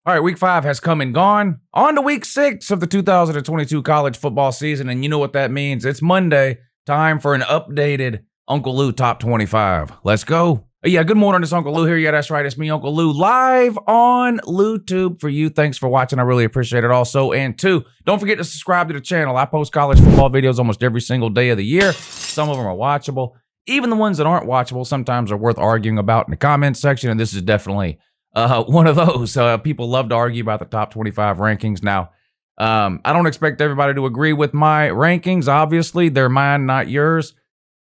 All right, week 5 has come and gone. On to week 6 of the 2022 college football season, and you know what that means. It's Monday, time for an updated Uncle Lou Top 25. Let's go. Yeah, good morning, it's Uncle Lou here. Yeah, that's right, it's me, Uncle Lou, live on LouTube for you. Thanks for watching, I really appreciate it also. And 2, don't forget to subscribe to the channel. I post college football videos almost every single day of the year. Some of them are watchable. Even the ones that aren't watchable sometimes are worth arguing about in the comments section, and this is definitely one of those. People love to argue about the top 25 rankings. Now, I don't expect everybody to agree with my rankings. Obviously, they're mine, not yours.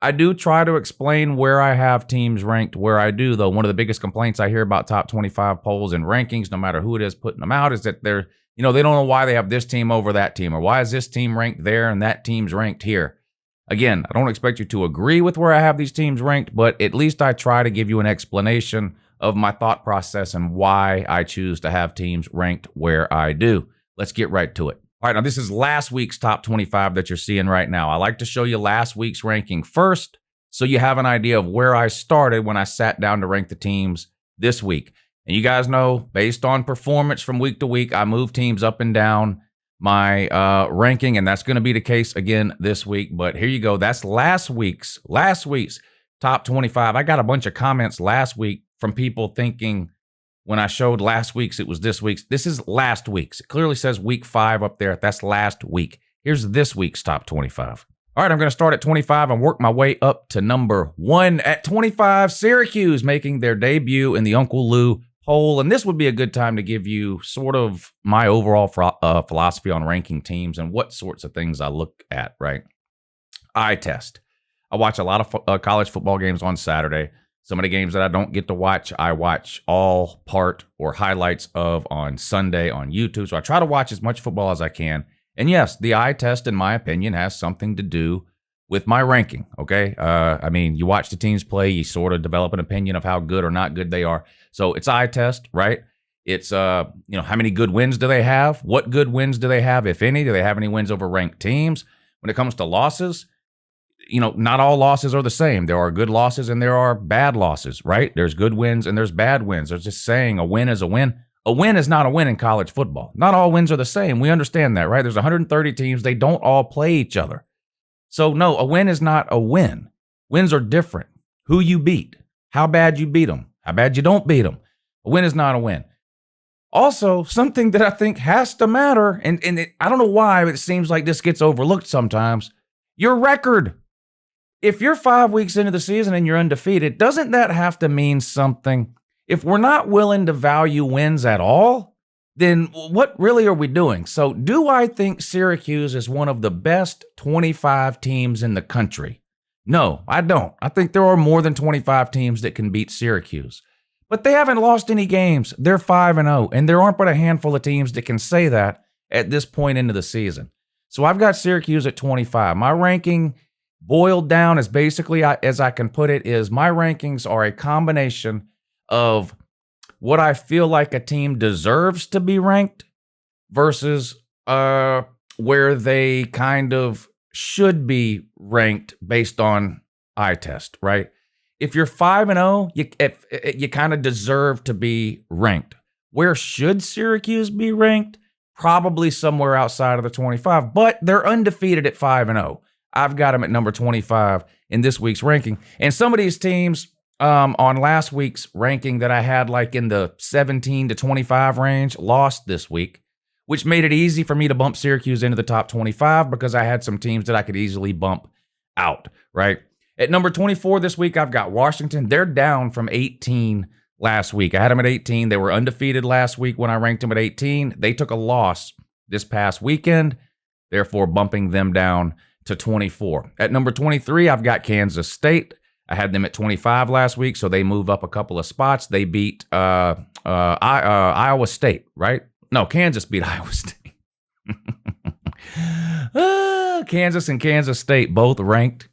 I do try to explain where I have teams ranked where I do, though. One of the biggest complaints I hear about top 25 polls and rankings, no matter who it is putting them out, is that they don't know why they have this team over that team, or why is this team ranked there and that team's ranked here. Again, I don't expect you to agree with where I have these teams ranked, but at least I try to give you an explanation of my thought process and why I choose to have teams ranked where I do. Let's get right to it. All right, now this is last week's top 25 that you're seeing right now. I like to show you last week's ranking first, so you have an idea of where I started when I sat down to rank the teams this week. And you guys know, based on performance from week to week, I move teams up and down my ranking, and that's going to be the case again this week. But here you go. That's last week's top 25. I got a bunch of comments last week from people thinking when I showed last week's, it was this week's. This is last week's. It clearly says week 5 up there. That's last week. Here's this week's top 25. All right, I'm going to start at 25 and work my way up to number 1. At 25, Syracuse making their debut in the Uncle Lou poll. And this would be a good time to give you sort of my overall philosophy on ranking teams and what sorts of things I look at, right? Eye test. I watch a lot of college football games on Saturday. Some of the games that I don't get to watch, I watch all, part, or highlights of on Sunday on YouTube. So I try to watch as much football as I can. And yes, the eye test, in my opinion, has something to do with my ranking, okay? I mean, you watch the teams play, you sort of develop an opinion of how good or not good they are. So it's eye test, right? It's, how many good wins do they have? What good wins do they have, if any? Do they have any wins over ranked teams? When it comes to losses, not all losses are the same. There are good losses and there are bad losses, right? There's good wins and there's bad wins. There's just saying a win is a win. A win is not a win in college football. Not all wins are the same. We understand that, right? There's 130 teams. They don't all play each other. So no, a win is not a win. Wins are different. Who you beat, how bad you beat them, how bad you don't beat them. A win is not a win. Also, something that I think has to matter, and I don't know why, but it seems like this gets overlooked sometimes, your record. If you're 5 weeks into the season and you're undefeated, doesn't that have to mean something? If we're not willing to value wins at all, then what really are we doing? So do I think Syracuse is one of the best 25 teams in the country? No, I don't. I think there are more than 25 teams that can beat Syracuse. But they haven't lost any games. They're 5-0, and there aren't but a handful of teams that can say that at this point into the season. So I've got Syracuse at 25. My ranking, boiled down as basically as I can put it, is my rankings are a combination of what I feel like a team deserves to be ranked versus where they kind of should be ranked based on eye test, right? If you're 5-0, you kind of deserve to be ranked. Where should Syracuse be ranked? Probably somewhere outside of the 25, but they're undefeated at 5-0. I've got them at number 25 in this week's ranking. And some of these teams on last week's ranking that I had like in the 17 to 25 range lost this week, which made it easy for me to bump Syracuse into the top 25 because I had some teams that I could easily bump out, right? At number 24 this week, I've got Washington. They're down from 18 last week. I had them at 18. They were undefeated last week when I ranked them at 18. They took a loss this past weekend, therefore bumping them down to 24. At number 23, I've got Kansas State. I had them at 25 last week, so they move up a couple of spots. They beat Iowa State, right? No, Kansas beat Iowa State. Kansas and Kansas State both ranked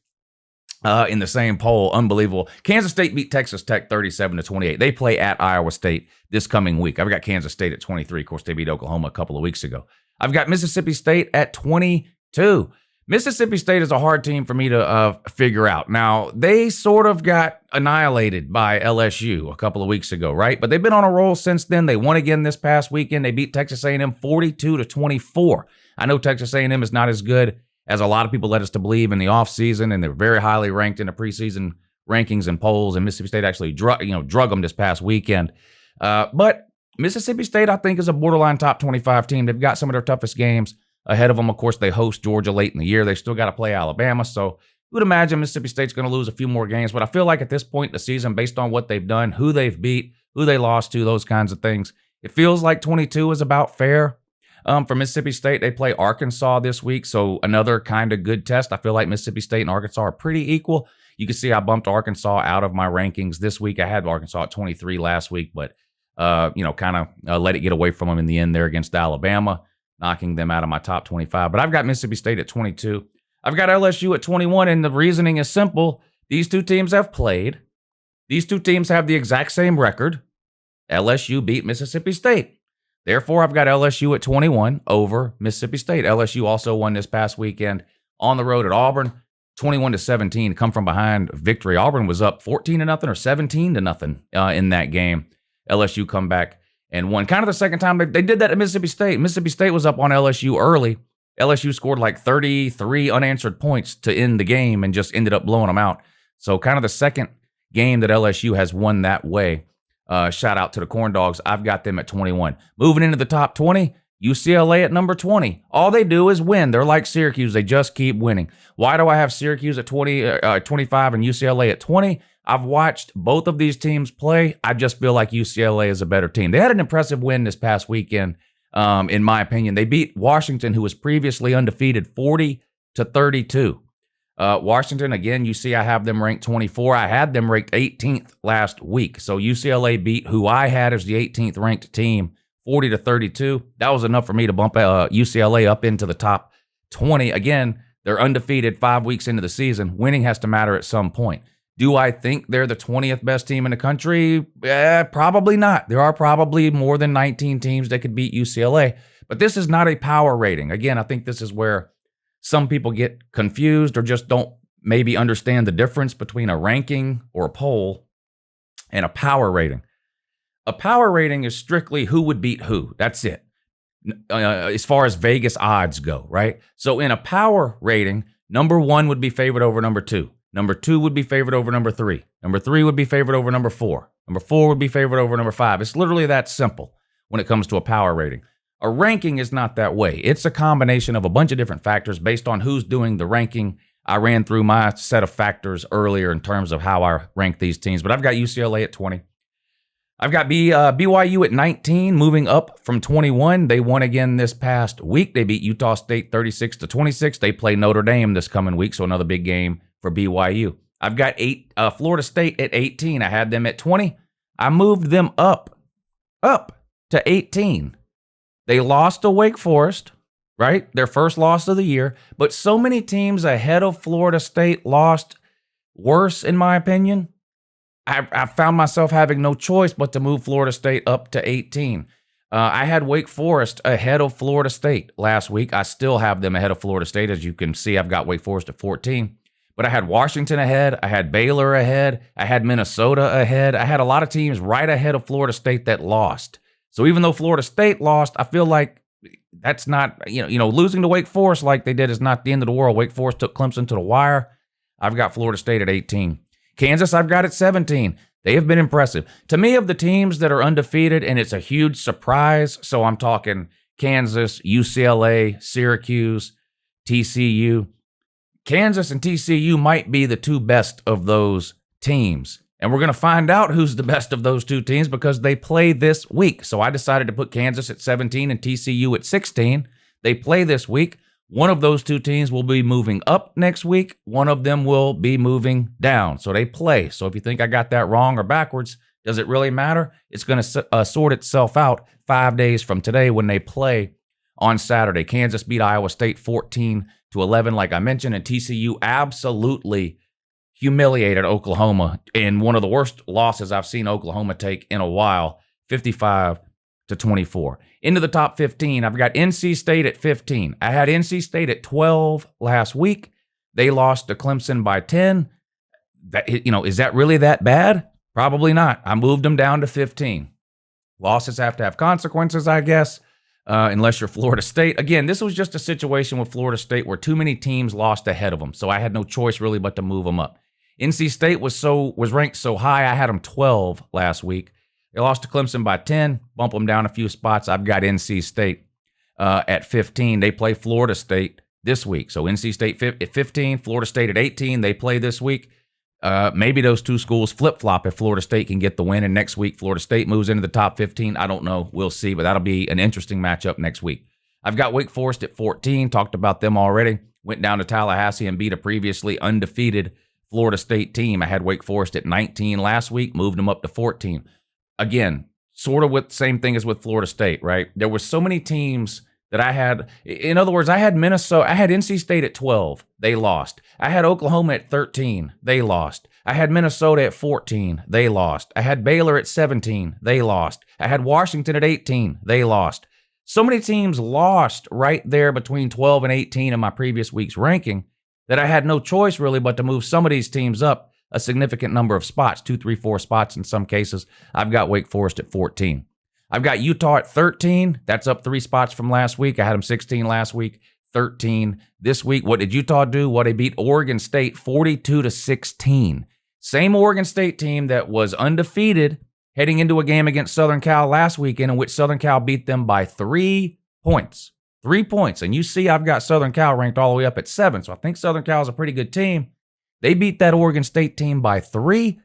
in the same poll. Unbelievable. Kansas State beat Texas Tech 37-28. They play at Iowa State this coming week. I've got Kansas State at 23. Of course, they beat Oklahoma a couple of weeks ago. I've got Mississippi State at 22. Mississippi State is a hard team for me to figure out. Now, they sort of got annihilated by LSU a couple of weeks ago, right? But they've been on a roll since then. They won again this past weekend. They beat Texas A&M 42-24. I know Texas A&M is not as good as a lot of people led us to believe in the offseason, and they're very highly ranked in the preseason rankings and polls, and Mississippi State actually drug them this past weekend. But Mississippi State, I think, is a borderline top 25 team. They've got some of their toughest games ahead of them. Of course, they host Georgia late in the year. They still got to play Alabama, so you would imagine Mississippi State's going to lose a few more games. But I feel like at this point in the season, based on what they've done, who they've beat, who they lost to, those kinds of things, it feels like 22 is about fair. For Mississippi State, they play Arkansas this week, so another kind of good test. I feel like Mississippi State and Arkansas are pretty equal. You can see I bumped Arkansas out of my rankings this week. I had Arkansas at 23 last week, but kind of let it get away from them in the end there against Alabama, knocking them out of my top 25. But I've got Mississippi State at 22. I've got LSU at 21, and the reasoning is simple. These two teams have played. These two teams have the exact same record. LSU beat Mississippi State. Therefore, I've got LSU at 21 over Mississippi State. LSU also won this past weekend on the road at Auburn, 21-17, come from behind victory. Auburn was up 14-0 or 17-0 in that game. LSU come back and won. Kind of the second time they did that at Mississippi State. Mississippi State was up on LSU early. LSU scored like 33 unanswered points to end the game and just ended up blowing them out. So kind of the second game that LSU has won that way. Shout out to the Corn Dogs. I've got them at 21. Moving into the top 20, UCLA at number 20. All they do is win. They're like Syracuse. They just keep winning. Why do I have Syracuse at 25 and UCLA at 20? I've watched both of these teams play. I just feel like UCLA is a better team. They had an impressive win this past weekend, in my opinion. They beat Washington, who was previously undefeated, 40-32. Washington, again, you see I have them ranked 24. I had them ranked 18th last week. So UCLA beat who I had as the 18th ranked team, 40-32. That was enough for me to bump UCLA up into the top 20. Again, they're undefeated 5 weeks into the season. Winning has to matter at some point. Do I think they're the 20th best team in the country? Probably not. There are probably more than 19 teams that could beat UCLA. But this is not a power rating. Again, I think this is where some people get confused or just don't maybe understand the difference between a ranking or a poll and a power rating. A power rating is strictly who would beat who. That's it. As far as Vegas odds go, right? So in a power rating, number 1 would be favored over number 2. Number 2 would be favored over number 3. Number 3 would be favored over number 4. Number 4 would be favored over number 5. It's literally that simple when it comes to a power rating. A ranking is not that way. It's a combination of a bunch of different factors based on who's doing the ranking. I ran through my set of factors earlier in terms of how I rank these teams, but I've got UCLA at 20. I've got BYU at 19, moving up from 21. They won again this past week. They beat Utah State 36-26. They play Notre Dame this coming week, so another big game for BYU. I've got Florida State at 18. I had them at 20. I moved them up to 18. They lost to Wake Forest, right? Their first loss of the year. But so many teams ahead of Florida State lost worse, in my opinion. I found myself having no choice but to move Florida State up to 18. I had Wake Forest ahead of Florida State last week. I still have them ahead of Florida State. As you can see, I've got Wake Forest at 14. But I had Washington ahead. I had Baylor ahead. I had Minnesota ahead. I had a lot of teams right ahead of Florida State that lost. So even though Florida State lost, I feel like that's not, losing to Wake Forest like they did is not the end of the world. Wake Forest took Clemson to the wire. I've got Florida State at 18. Kansas, I've got at 17. They have been impressive. To me, of the teams that are undefeated, and it's a huge surprise, so I'm talking Kansas, UCLA, Syracuse, TCU. Kansas and TCU might be the two best of those teams. And we're going to find out who's the best of those two teams because they play this week. So I decided to put Kansas at 17 and TCU at 16. They play this week. One of those two teams will be moving up next week. One of them will be moving down. So they play. So if you think I got that wrong or backwards, does it really matter? It's going to sort itself out 5 days from today when they play on Saturday. Kansas beat Iowa State 14-11, like I mentioned, and TCU absolutely humiliated Oklahoma in one of the worst losses I've seen Oklahoma take in a while, 55-17. to 24. Into the top 15, I've got NC State at 15. I had NC State at 12 last week. They lost to Clemson by 10. Is that really that bad? Probably not. I moved them down to 15. Losses have to have consequences, I guess, unless you're Florida State. Again, this was just a situation with Florida State where too many teams lost ahead of them, so I had no choice really but to move them up. NC State was ranked so high, I had them 12 last week. They lost to Clemson by 10, bump them down a few spots. I've got NC State at 15. They play Florida State this week. So NC State at 15, Florida State at 18. They play this week. Maybe those two schools flip-flop if Florida State can get the win, and next week Florida State moves into the top 15. I don't know. We'll see, but that'll be an interesting matchup next week. I've got Wake Forest at 14. Talked about them already. Went down to Tallahassee and beat a previously undefeated Florida State team. I had Wake Forest at 19 last week, moved them up to 14. Again, sort of with the same thing as with Florida State, right? There were so many teams that I had. In other words, I had Minnesota. I had NC State at 12. They lost. I had Oklahoma at 13. They lost. I had Minnesota at 14. They lost. I had Baylor at 17. They lost. I had Washington at 18. They lost. So many teams lost right there between 12 and 18 in my previous week's ranking that I had no choice really but to move some of these teams up a significant number of spots, 2, 3, 4 spots in some cases. I've got Wake Forest at 14. I've got Utah at 13. That's up 3 spots from last week. I had them 16 last week, 13 this week. What did Utah do? Well, they beat Oregon State 42-16. Same Oregon State team that was undefeated heading into a game against Southern Cal last weekend in which Southern Cal beat them by 3 points. 3 points. And you see I've got Southern Cal ranked all the way up at 7, so I think Southern Cal is a pretty good team. They beat that Oregon State team by 3.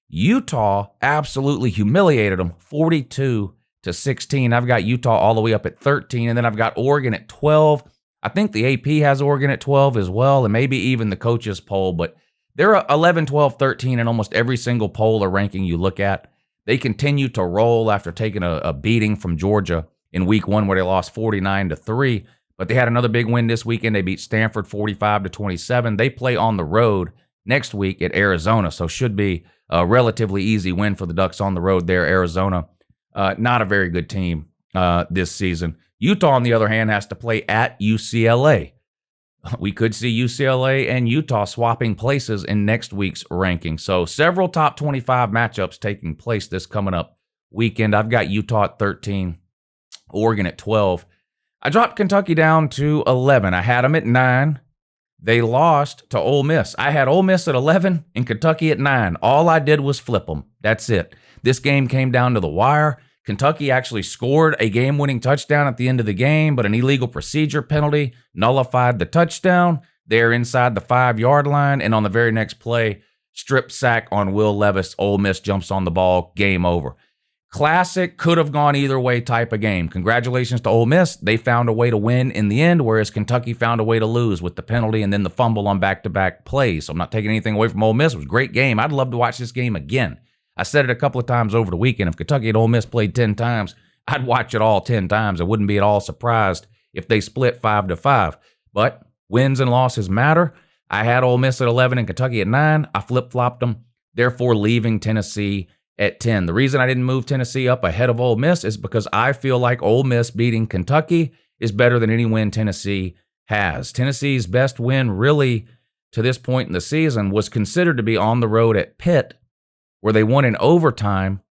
Utah absolutely humiliated them 42-16. I've got Utah all the way up at 13, and then I've got Oregon at 12. I think the AP has Oregon at 12 as well, and maybe even the coaches poll, but they're 11, 12, 13 in almost every single poll or ranking you look at. They continue to roll after taking a beating from Georgia in week 1 where they lost 49-3. But they had another big win this weekend. They beat Stanford 45-27. They play on the road next week at Arizona, so should be a relatively easy win for the Ducks on the road there. Arizona, not a very good team this season. Utah, on the other hand, has to play at UCLA. We could see UCLA and Utah swapping places in next week's ranking. So several top 25 matchups taking place this coming up weekend. I've got Utah at 13, Oregon at 12. I dropped Kentucky down to 11. I had them at 9. They lost to Ole Miss. I had Ole Miss at 11 and Kentucky at 9. All I did was flip them. That's it. This game came down to the wire. Kentucky actually scored a game-winning touchdown at the end of the game, but an illegal procedure penalty nullified the touchdown. They're inside the 5-yard line, and on the very next play, strip sack on Will Levis. Ole Miss jumps on the ball. Game over. Classic, could have gone either way type of game. Congratulations to Ole Miss. They found a way to win in the end, whereas Kentucky found a way to lose with the penalty and then the fumble on back-to-back plays. So I'm not taking anything away from Ole Miss. It was a great game. I'd love to watch this game again. I said it a couple of times over the weekend. If Kentucky and Ole Miss played 10 times, I'd watch it all 10 times. I wouldn't be at all surprised if they split 5-5. But wins and losses matter. I had Ole Miss at 11 and Kentucky at 9. I flip-flopped them, therefore leaving Tennessee at 10. The reason I didn't move Tennessee up ahead of Ole Miss is because I feel like Ole Miss beating Kentucky is better than any win Tennessee has. Tennessee's best win really to this point in the season was considered to be on the road at Pitt, where they won in overtime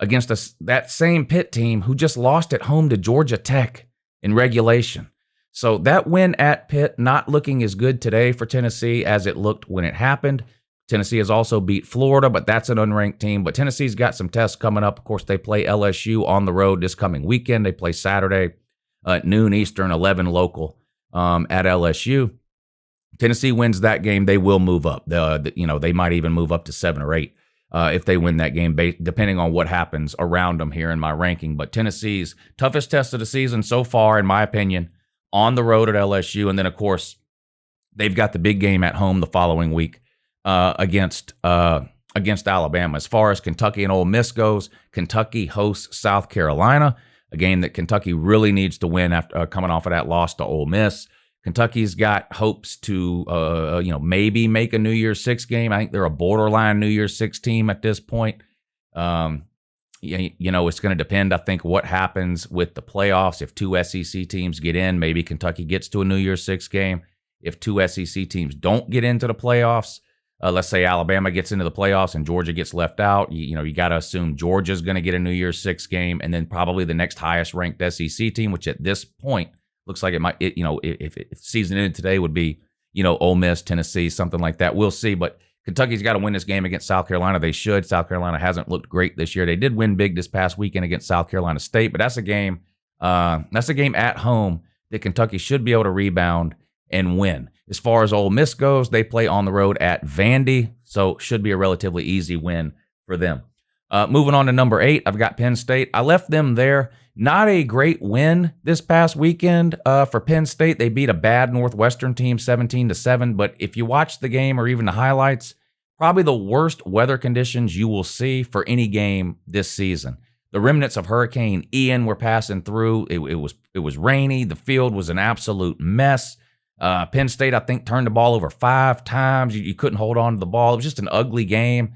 against that same Pitt team who just lost at home to Georgia Tech in regulation. So that win at Pitt not looking as good today for Tennessee as it looked when it happened. Tennessee has also beat Florida, but that's an unranked team. But Tennessee's got some tests coming up. Of course, they play LSU on the road this coming weekend. They play Saturday at noon Eastern, 11 local at LSU. Tennessee wins that game, they will move up. They might even move up to 7 or 8 if they win that game, depending on what happens around them here in my ranking. But Tennessee's toughest test of the season so far, in my opinion, on the road at LSU. And then, of course, they've got the big game at home the following week against Alabama. As far as Kentucky and Ole Miss goes, Kentucky hosts South Carolina, a game that Kentucky really needs to win after coming off of that loss to Ole Miss. Kentucky's got hopes to, maybe make a New Year's Six game. I think they're a borderline New Year's Six team at this point. It's going to depend, I think, what happens with the playoffs. If two SEC teams get in, maybe Kentucky gets to a New Year's Six game. If two SEC teams don't get into the playoffs, let's say Alabama gets into the playoffs and Georgia gets left out, you got to assume Georgia's going to get a New Year's Six game, and then probably the next highest ranked SEC team, which at this point looks like it might, if season ended today, would be, Ole Miss, Tennessee, something like that. We'll see, but Kentucky's got to win this game against South Carolina. They should. South Carolina hasn't looked great this year. They did win big this past weekend against South Carolina State, but that's a game at home that Kentucky should be able to rebound and win. As far as Ole Miss goes, they play on the road at Vandy, so should be a relatively easy win for them. Moving on to number 8, I've got Penn State. I left them there. Not a great win this past weekend for Penn State. They beat a bad Northwestern team 17-7, but if you watch the game or even the highlights, probably the worst weather conditions you will see for any game this season. The remnants of Hurricane Ian were passing through. It was rainy. The field was an absolute mess. Penn State, I think, turned the ball over 5 times. You couldn't hold on to the ball. It was just an ugly game.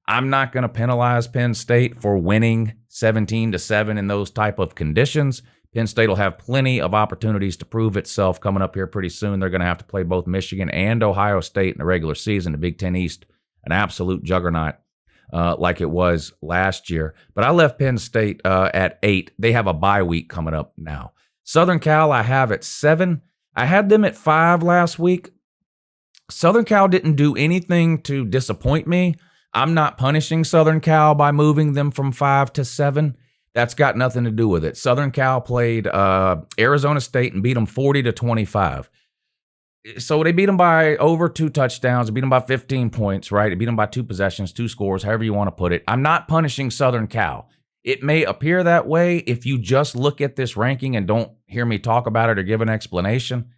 I'm not going to penalize Penn State for winning 17-7 in those type of conditions. Penn State will have plenty of opportunities to prove itself coming up here pretty soon. They're going to have to play both Michigan and Ohio State in the regular season. The Big Ten East, an absolute juggernaut like it was last year. But I left Penn State at 8. They have a bye week coming up now. Southern Cal, I have at 7. I had them at 5 last week. Southern Cal didn't do anything to disappoint me. I'm not punishing Southern Cal by moving them from 5 to 7. That's got nothing to do with it. Southern Cal played Arizona State and beat them 40-25. So they beat them by over 2 touchdowns. They beat them by 15 points, right? They beat them by 2 possessions, 2 scores, however you want to put it. I'm not punishing Southern Cal. It may appear that way if you just look at this ranking and don't hear me talk about it or give an explanation.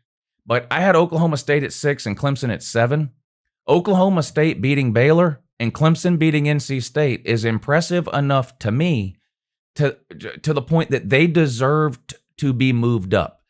But I had Oklahoma State at 6 and Clemson at 7. Oklahoma State beating Baylor and Clemson beating NC State is impressive enough to me to the point that they deserved to be moved up.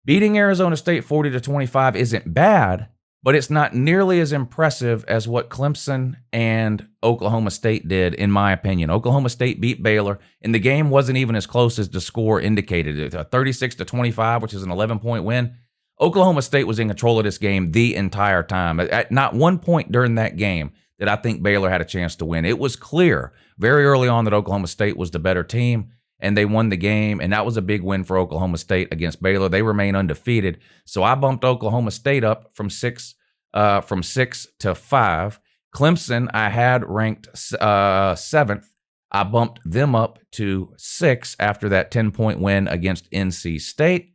Beating Arizona State 40-25 isn't bad, but it's not nearly as impressive as what Clemson and Oklahoma State did, in my opinion. Oklahoma State beat Baylor, and the game wasn't even as close as the score indicated. 36-25, which is an 11-point win. Oklahoma State was in control of this game the entire time. At not one point during that game that I think Baylor had a chance to win. It was clear very early on that Oklahoma State was the better team, and they won the game, and that was a big win for Oklahoma State against Baylor. They remain undefeated, so I bumped Oklahoma State up from 6 to 5. Clemson, I had ranked 7th. I bumped them up to 6 after that 10-point win against NC State,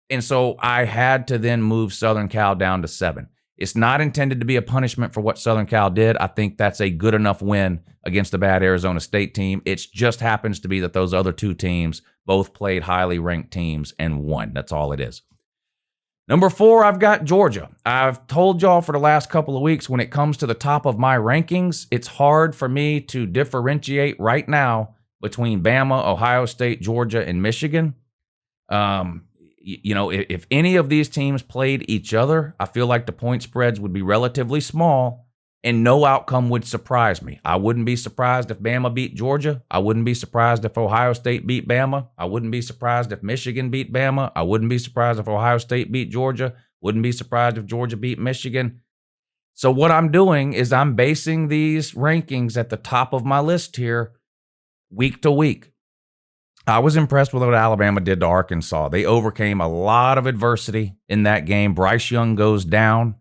and so I had to then move Southern Cal down to 7. It's not intended to be a punishment for what Southern Cal did. I think that's a good enough win against a bad Arizona State team. It just happens to be that those other 2 teams both played highly ranked teams and won. That's all it is. Number 4, I've got Georgia. I've told y'all for the last couple of weeks, when it comes to the top of my rankings, it's hard for me to differentiate right now between Bama, Ohio State, Georgia, and Michigan. If any of these teams played each other, I feel like the point spreads would be relatively small and no outcome would surprise me. I wouldn't be surprised if Bama beat Georgia. I wouldn't be surprised if Ohio State beat Bama. I wouldn't be surprised if Michigan beat Bama. I wouldn't be surprised if Ohio State beat Georgia. Wouldn't be surprised if Georgia beat Michigan. So what I'm doing is I'm basing these rankings at the top of my list here week to week. I was impressed with what Alabama did to Arkansas. They overcame a lot of adversity in that game. Bryce Young goes down,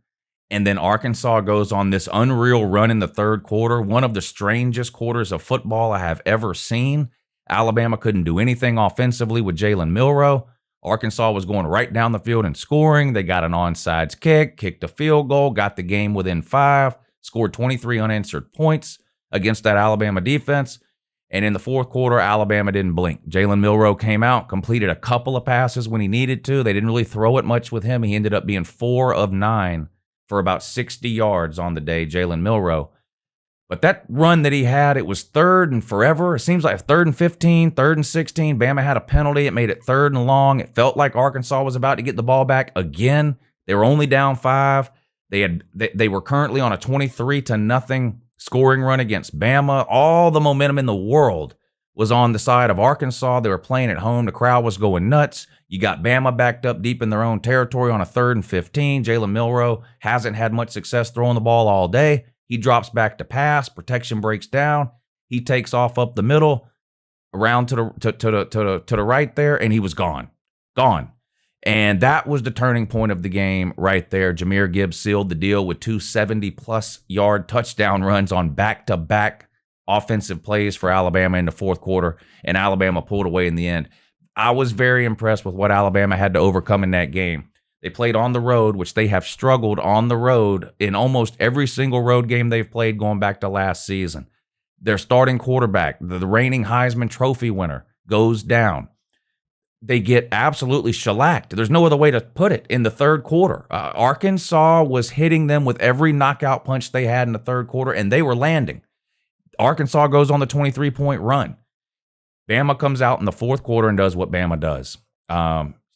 and then Arkansas goes on this unreal run in the third quarter, one of the strangest quarters of football I have ever seen. Alabama couldn't do anything offensively with Jalen Milroe. Arkansas was going right down the field and scoring. They got an onside kick, kicked a field goal, got the game within 5, scored 23 unanswered points against that Alabama defense. And in the fourth quarter, Alabama didn't blink. Jalen Milroe came out, completed a couple of passes when he needed to. They didn't really throw it much with him. He ended up being 4 of 9 for about 60 yards on the day, Jalen Milroe. But that run that he had, it was 3rd and forever. It seems like 3rd and 15, 3rd and 16. Bama had a penalty. It made it 3rd and long. It felt like Arkansas was about to get the ball back again. They were only down 5. They were currently on a 23-0 scoring run against Bama. All the momentum in the world was on the side of Arkansas. They were playing at home. The crowd was going nuts. You got Bama backed up deep in their own territory on a 3rd and 15. Jalen Milroe hasn't had much success throwing the ball all day. He drops back to pass. Protection breaks down. He takes off up the middle, around to the right there, and he was gone. And that was the turning point of the game right there. Jahmyr Gibbs sealed the deal with 2 70-plus yard touchdown runs on back-to-back offensive plays for Alabama in the fourth quarter, and Alabama pulled away in the end. I was very impressed with what Alabama had to overcome in that game. They played on the road, which they have struggled on the road in almost every single road game they've played going back to last season. Their starting quarterback, the reigning Heisman Trophy winner, goes down. They get absolutely shellacked. There's no other way to put it in the third quarter. Arkansas was hitting them with every knockout punch they had in the third quarter, and they were landing. Arkansas goes on the 23-point run. Bama comes out in the fourth quarter and does what Bama does.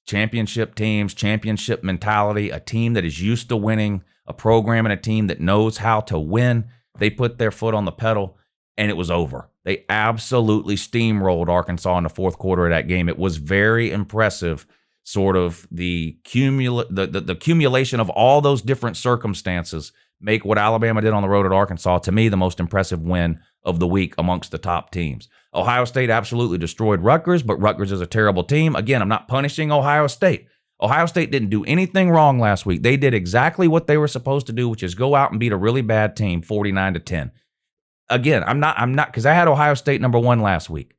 Championship teams, championship mentality, a team that is used to winning, a program and a team that knows how to win. They put their foot on the pedal, and it was over. They absolutely steamrolled Arkansas in the fourth quarter of that game. It was very impressive, sort of the accumulation of all those different circumstances make what Alabama did on the road at Arkansas, to me, the most impressive win of the week amongst the top teams. Ohio State absolutely destroyed Rutgers, but Rutgers is a terrible team. Again, I'm not punishing Ohio State. Ohio State didn't do anything wrong last week. They did exactly what they were supposed to do, which is go out and beat a really bad team 49-10. Again, I'm not because I had Ohio State number 1 last week.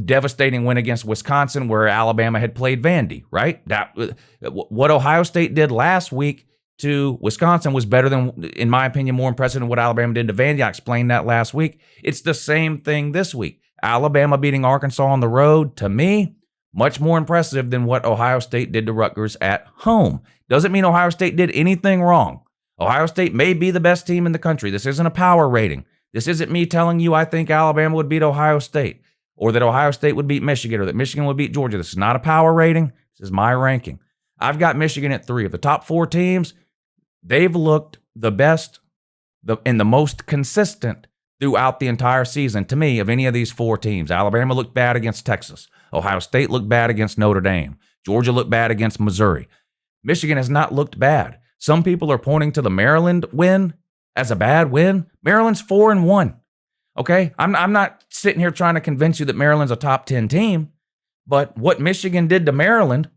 Devastating win against Wisconsin where Alabama had played Vandy, right? What Ohio State did last week to Wisconsin was better than, in my opinion, more impressive than what Alabama did to Vandy. I explained that last week. It's the same thing this week. Alabama beating Arkansas on the road, to me, much more impressive than what Ohio State did to Rutgers at home. Doesn't mean Ohio State did anything wrong. Ohio State may be the best team in the country. This isn't a power rating. This isn't me telling you I think Alabama would beat Ohio State, or that Ohio State would beat Michigan, or that Michigan would beat Georgia. This is not a power rating. This is my ranking. I've got Michigan at 3. Of the top 4 teams, they've looked the best and the most consistent throughout the entire season, to me, of any of these 4 teams. Alabama looked bad against Texas. Ohio State looked bad against Notre Dame. Georgia looked bad against Missouri. Michigan has not looked bad. Some people are pointing to the Maryland win as a bad win. Maryland's 4-1. Okay? I'm not sitting here trying to convince you that Maryland's a top 10 team, but what Michigan did to Maryland,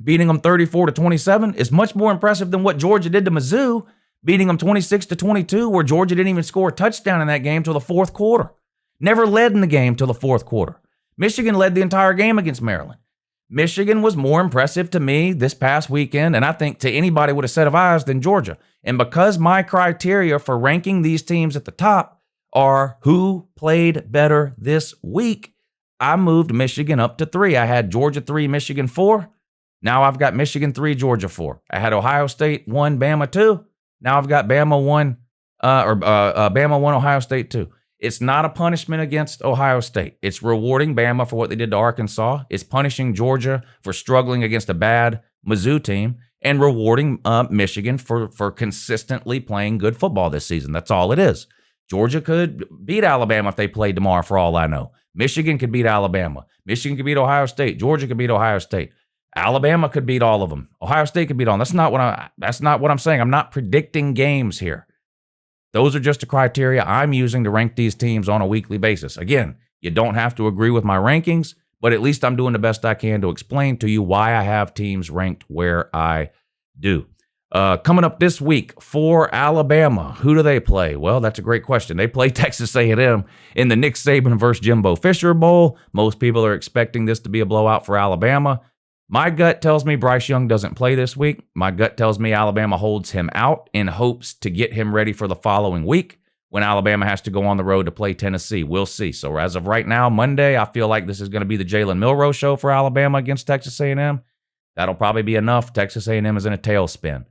beating them 34-27, is much more impressive than what Georgia did to Mizzou, beating them 26-22, where Georgia didn't even score a touchdown in that game till the fourth quarter. Never led in the game till the fourth quarter. Michigan led the entire game against Maryland. Michigan was more impressive to me this past weekend, and I think to anybody with a set of eyes, than Georgia. And because my criteria for ranking these teams at the top are who played better this week, I moved Michigan up to 3. I had Georgia 3, Michigan 4. Now I've got Michigan 3, Georgia 4. I had Ohio State 1, Bama 2. Now I've got Bama 1, Bama 1, Ohio State 2. It's not a punishment against Ohio State. It's rewarding Bama for what they did to Arkansas. It's punishing Georgia for struggling against a bad Mizzou team, and rewarding Michigan for consistently playing good football this season. That's all it is. Georgia could beat Alabama if they played tomorrow, for all I know. Michigan could beat Alabama. Michigan could beat Ohio State. Georgia could beat Ohio State. Alabama could beat all of them. Ohio State could beat all of them. That's not what I'm saying. I'm not predicting games here. Those are just the criteria I'm using to rank these teams on a weekly basis. Again, you don't have to agree with my rankings, but at least I'm doing the best I can to explain to you why I have teams ranked where I do. Coming up this week for Alabama, who do they play? Well, that's a great question. They play Texas A&M in the Nick Saban versus Jimbo Fisher Bowl. Most people are expecting this to be a blowout for Alabama. My gut tells me Bryce Young doesn't play this week. My gut tells me Alabama holds him out in hopes to get him ready for the following week when Alabama has to go on the road to play Tennessee. We'll see. So as of right now, Monday, I feel like this is going to be the Jalen Milroe show for Alabama against Texas A&M. That'll probably be enough. Texas A&M is in a tailspin.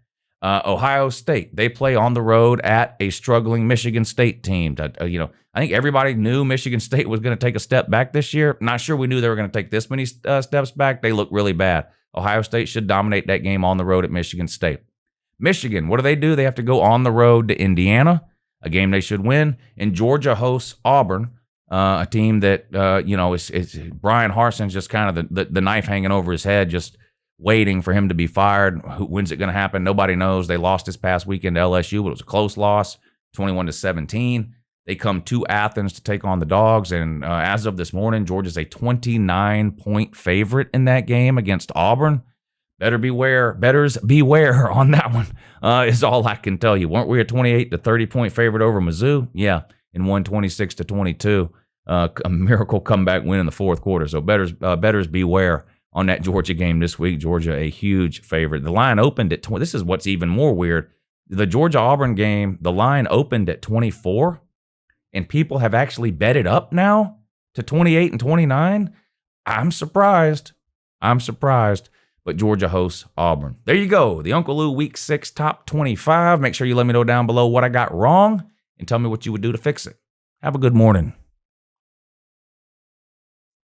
Ohio State, they play on the road at a struggling Michigan State team. I think everybody knew Michigan State was going to take a step back this year. Not sure we knew they were going to take this many steps back. They look really bad. Ohio State should dominate that game on the road at Michigan State. Michigan, what do? They have to go on the road to Indiana, a game they should win. And Georgia hosts Auburn A team that, is Brian Harson's just kind of the knife hanging over his head, just waiting for him to be fired. When's it going to happen? Nobody knows. They lost this past weekend to LSU, but it was a close loss, 21-17. They come to Athens to take on the Dogs, and as of this morning, Georgia's a 29-point favorite in that game against Auburn. Betters beware on that one, is all I can tell you. Weren't we a 28 to 30-point favorite over Mizzou? Yeah, and won 26-22. A miracle comeback win in the fourth quarter. So betters beware on that Georgia game this week. Georgia, a huge favorite. The line opened at 20. This is what's even more weird. The Georgia-Auburn game, the line opened at 24, and people have actually bet it up now to 28 and 29. I'm surprised. But Georgia hosts Auburn. There you go. The Uncle Lou Week 6 Top 25. Make sure you let me know down below what I got wrong and tell me what you would do to fix it. Have a good morning.